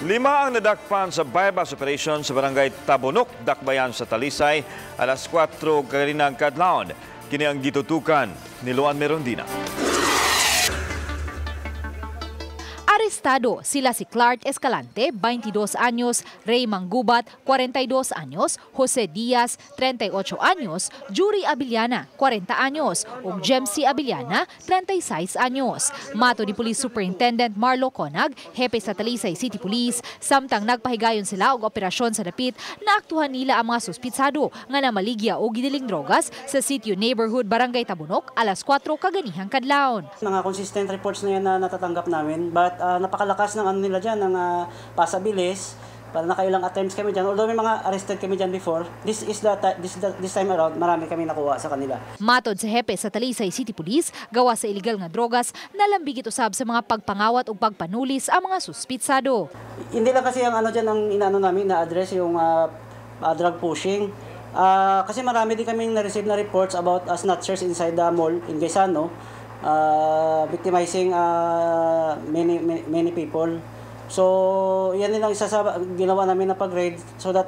Lima ang nadakpan sa bypass operation sa barangay Tabunok, Dakbayan sa Talisay, alas 4 kaninang kadlawon. Kini ang gitutukan ni Luan Merondina. Arestado sila si Clark Escalante, 22 anyos, Ray Manggubat, 42 anyos, Jose Diaz, 38 anyos, Jury Abiliana, 40 anyos, ug Jemsy Abiliana, 36 anyos. Mato ni Police Superintendent Marlo Conag, hepe sa Talisay City Police, samtang nagpahigayon sila og operasyon sa dapit, naaktuhan nila ang mga suspitsado nga namaligya o gidiling drogas sa Sitio Neighborhood Barangay Tabunok, alas 4 kaganihang kadlawon. Mga consistent reports na yan na natatanggap namin, but napakalakas ng ano nila dyan, ng pasabilis. Para nakailang attempts kami dyan. Although may mga arrested kami dyan before, this time around, marami kami nakuha sa kanila. Matod sa hepe sa Talisay City Police, gawa sa illegal nga drogas, nalambigit usab sa mga pagpangawat o pagpanulis ang mga suspitsado. Hindi lang kasi ang ano dyan ang inaano namin na address yung drug pushing. Kasi marami din kaming na-receive na reports about snatchers inside the mall in Gaisano. Victimizing many people. So, yan din ang isa sa ginawa namin na pag-raid so that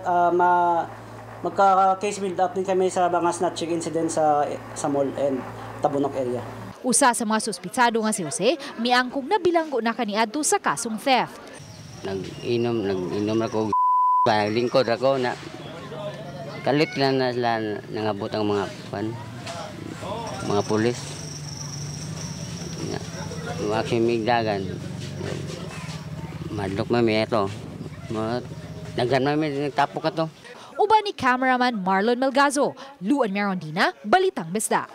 magka-case build up din kami sa mga snatching incident sa mall and Tabunok area. Usa sa mga suspitsado nga si Jose, miangkong nabilanggo na kaniadto sa kasong theft. Nag-inom ako, lingkod ako na kalit lang na sila nangabot ang mga pulis. Maksimigdagan. Madlok mami ito. Naghan mami, nagtapok ito. Uban ni cameraman Marlon Melgazo, Luan Merondina, Balitang Bisdak.